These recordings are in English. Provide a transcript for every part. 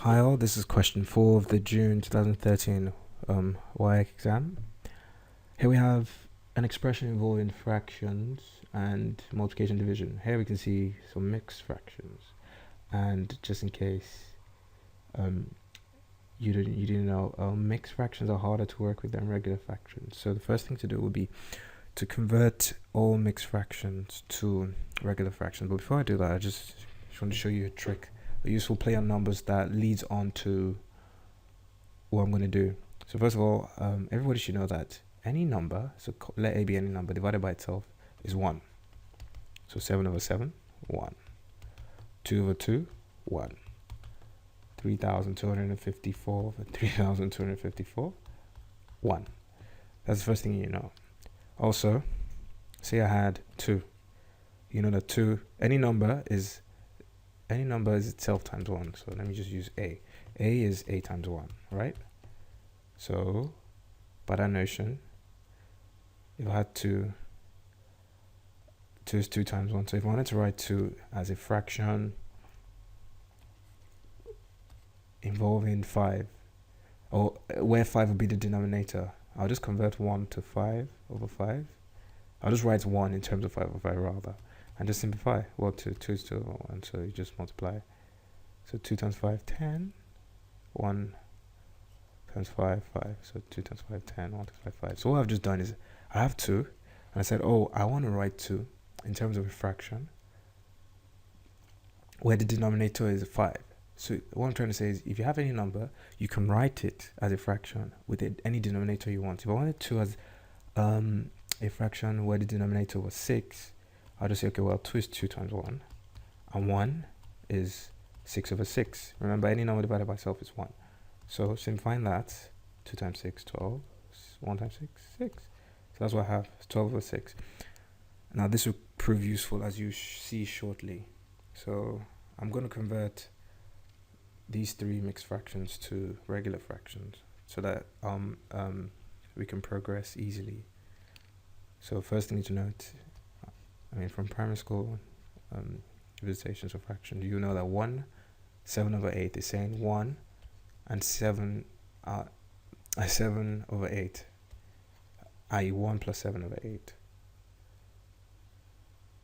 Hi all, this is question 4 of the June 2013 Waec exam. Here we have an expression involving fractions and multiplication division. Here we can see some mixed fractions, and just in case you didn't know, mixed fractions are harder to work with than regular fractions. So the first thing to do would be to convert all mixed fractions to regular fractions. But before I do that, I just want to show you a trick, a useful play on numbers that leads on to what I'm going to do. So first of all, everybody should know that any number, so let a be any number, divided by itself is 1. So 7 over 7, 1. 2 over 2, 1. 3,254 over 3,254, 1. That's the first thing you know. Also, say I had 2. You know that 2, any number is itself times 1. So let me just use a. A is a times 1, right? So by that notion, if I had 2 is 2 times 1. So if I wanted to write 2 as a fraction involving 5, or where 5 would be the denominator, I'll just convert 1 to 5 over 5. I'll just write 1 in terms of 5 over 5 rather, and just simplify. Well, 2 is 2 over 1, so you just multiply. So 2 times 5, 10. 1 times 5, 5. So 2 times 5, 10. 1 times 5, 5. So what I've just done is I have 2, and I said, oh, I want to write 2 in terms of a fraction where the denominator is 5. So what I'm trying to say is, if you have any number, you can write it as a fraction with any denominator you want. If I wanted 2 as a fraction where the denominator was 6, I'll just say, okay, well, 2 is 2 times 1, and 1 is 6 over 6. Remember, any number divided by itself is 1. So simplifying that, 2 times 6, 12. 1 times 6, 6. So that's what I have, 12 over 6. Now this will prove useful, as you see shortly. So I'm going to convert these 3 mixed fractions to regular fractions so that we can progress easily. So first thing to note, I mean, from primary school visitations of fraction, you know that 7 over 8 is saying 1 and 7 7 over 8, i.e. 1 plus 7 over 8.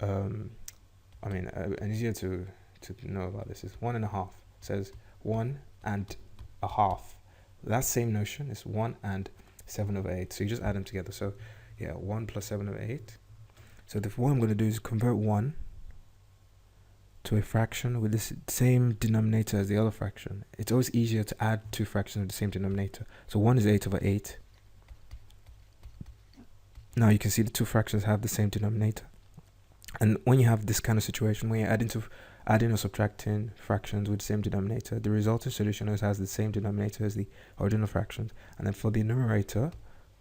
I mean, and easier to know about this is 1 and a half. Says 1 and a half. That same notion is 1 and 7 over 8. So you just add them together. So yeah, 1 plus 7 over 8. So what I'm going to do is convert 1 to a fraction with the same denominator as the other fraction. It's always easier to add 2 fractions with the same denominator. So 1 is 8 over 8. Now you can see the 2 fractions have the same denominator. And when you have this kind of situation, when you're adding or subtracting fractions with the same denominator, the resulting solution always has the same denominator as the original fractions. And then for the numerator,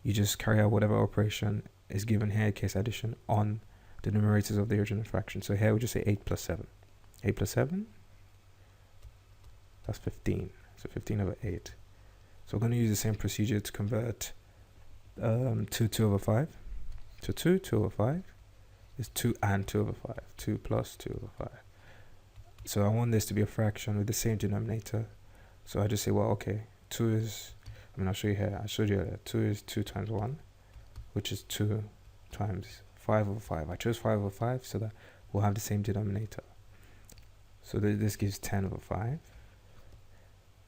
you just carry out whatever operation is given here, case addition, on the numerators of the original fraction. So here we just say 8 plus 7. 8 plus 7, that's 15. So 15 over 8. So we're going to use the same procedure to convert 2 over 5. So 2 over 5 is 2 and 2 over 5. 2 plus 2 over 5. So I want this to be a fraction with the same denominator. So I just say, well, okay, 2 is, I mean, I'll show you here. I showed you earlier. 2 is 2 times 1, which is 2 times 5 over 5. I chose 5 over 5 so that we'll have the same denominator. So this gives 10 over 5.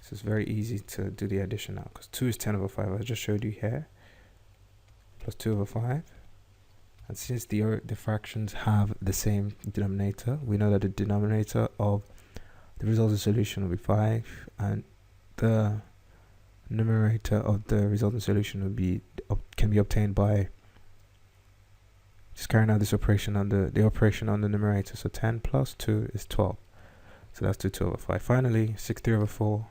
So it's very easy to do the addition now, because 2 is 10 over 5. I just showed you here. Plus 2 over 5. And since the fractions have the same denominator, we know that the denominator of the resulting solution will be 5, and the numerator of the resulting solution can be obtained by just carrying out this operation on the operation on the numerator. So 10 plus 2 is 12. So that's 2 over 5. Finally, 6 3 over 4 will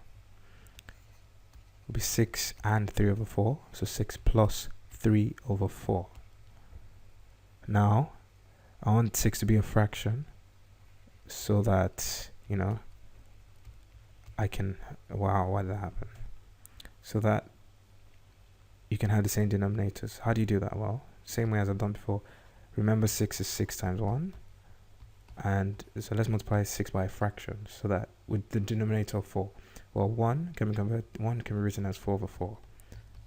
be 6 and 3 over 4. So 6 plus 3 over 4. Now, I want 6 to be a fraction so that, you know, I can, wow, why did that happen? So that you can have the same denominators. How do you do that? Well, same way as I've done before. Remember, 6 is 6 times 1. And so let's multiply 6 by a fraction, so that with the denominator of 4, Well, 1 can be written as 4 over 4.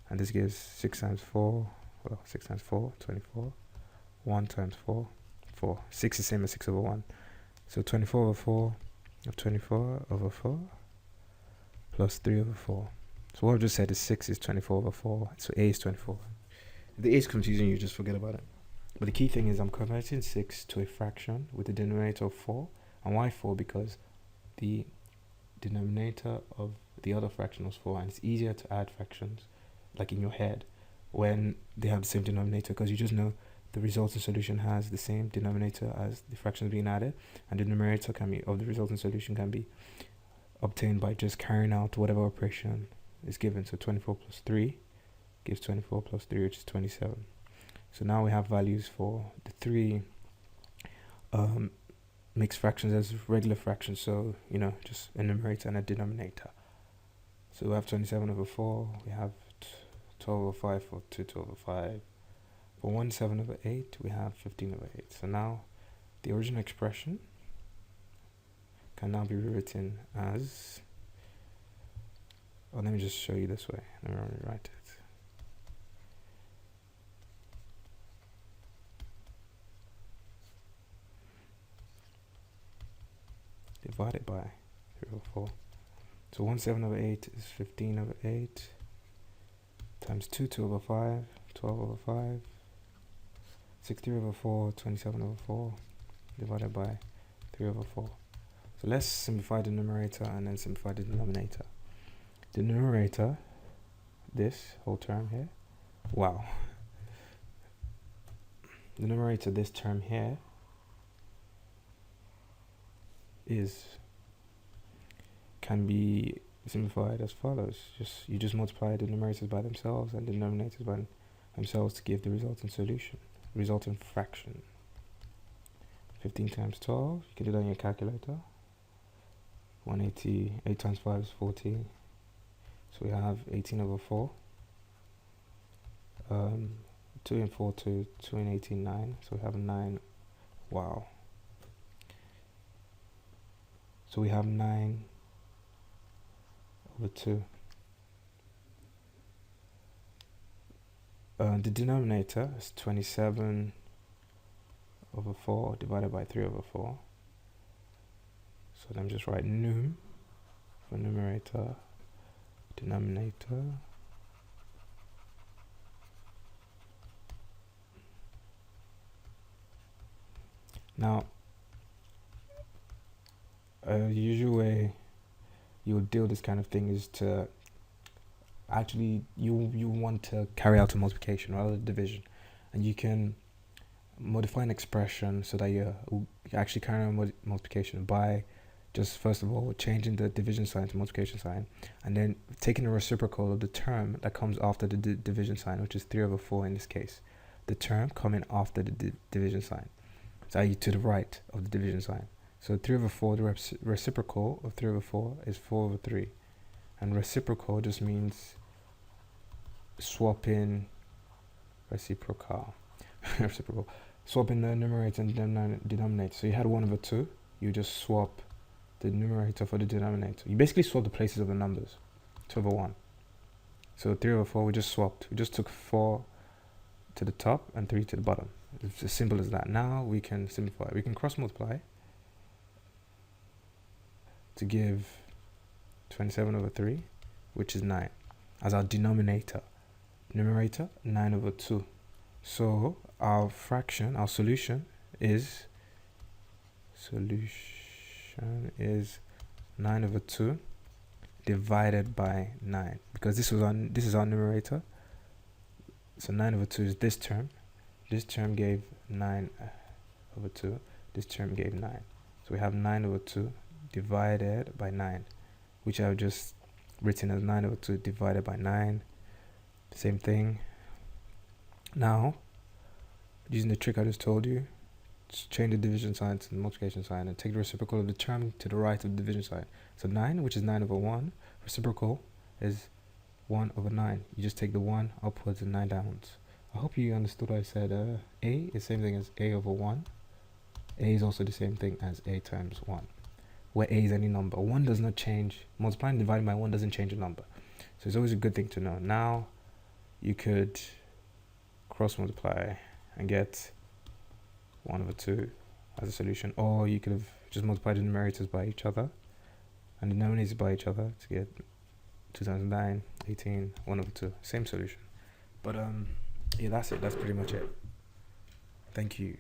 And this gives 6 times 4, well, 6 times 4, 24. 1 times 4, 4. 6 is the same as 6 over 1. So 24 over 4, or 24 over 4, plus 3 over 4. So what I've just said is 6 is 24 over 4, so A is 24. If the A is confusing you, just forget about it. But the key thing is I'm converting 6 to a fraction with the denominator of 4. And why 4? Because the denominator of the other fraction was 4, and it's easier to add fractions, like in your head, when they have the same denominator, because you just know the resulting solution has the same denominator as the fractions being added, and the numerator of the resulting solution can be obtained by just carrying out whatever operation is given. So 24 plus 3 gives 24 plus 3, which is 27. So now we have values for the 3 mixed fractions as regular fractions, so just a numerator and a denominator. So we have 27 over 4, we have 12 over 5 for 2 over 5. For 1 7 over 8, we have 15 over 8. So now the original expression can now be rewritten as, let me just show you this way. Let me rewrite it. Divided by 3 over 4. So 1 7 over 8 is 15 over 8 times 2 over 5, 12 over 5, 63 over 4, 27 over 4, divided by 3 over 4. So let's simplify the numerator and then simplify the denominator. The numerator, this whole term here, wow. The numerator, this term here, can be simplified as follows. You just multiply the numerators by themselves and the denominators by themselves to give the resulting solution, resulting fraction. 15 times 12, you can do that on your calculator. 180, 8 times 5 is 40. So we have 18 over 4. 2 and 4, 2 and 18, 9. So we have 9. Wow. So we have 9 over 2. The denominator is 27 over 4 divided by 3 over 4. So let me just write num for numerator, denominator. Now, a usual way you would deal with this kind of thing is to actually you want to carry out a multiplication rather than division, and you can modify an expression so that you actually carry out multiplication by just first of all changing the division sign to multiplication sign, and then taking the reciprocal of the term that comes after the division sign, which is 3 over 4 in this case, the term coming after the division sign, so i.e. to the right of the division sign. So 3 over 4, the reciprocal of 3 over 4 is 4 over 3. And reciprocal just means swapping reciprocal. Swapping the numerator and denominator. So you had 1 over 2, you just swap the numerator for the denominator. You basically swap the places of the numbers. 2 over 1. So 3 over 4, we just swapped. We just took 4 to the top and 3 to the bottom. It's as simple as that. Now we can simplify. We can cross multiply to give 27 over 3, which is 9, as our denominator. Numerator, 9 over 2. So our fraction, our solution is 9 over 2 divided by 9, because this is our numerator. So 9 over 2 is this term. This term gave 9 over 2. This term gave 9. So we have 9 over 2 divided by 9, which I've just written as 9 over 2 divided by 9. Same thing. Now, using the trick I just told you, just change the division sign to the multiplication sign and take the reciprocal of the term to the right of the division sign. So 9, which is 9 over 1, reciprocal is 1 over 9. You just take the 1 upwards and 9 downwards. I hope you understood what I said. A is the same thing as A over 1. A is also the same thing as A times 1. where a is any number. 1 does not change. Multiplying and dividing by 1 doesn't change a number. So it's always a good thing to know. Now, you could cross multiply and get 1 over 2 as a solution, or you could have just multiplied the numerators by each other and the denominators by each other to get 2 times 9, 18, 1 over 2, same solution. But yeah, that's it. That's pretty much it. Thank you.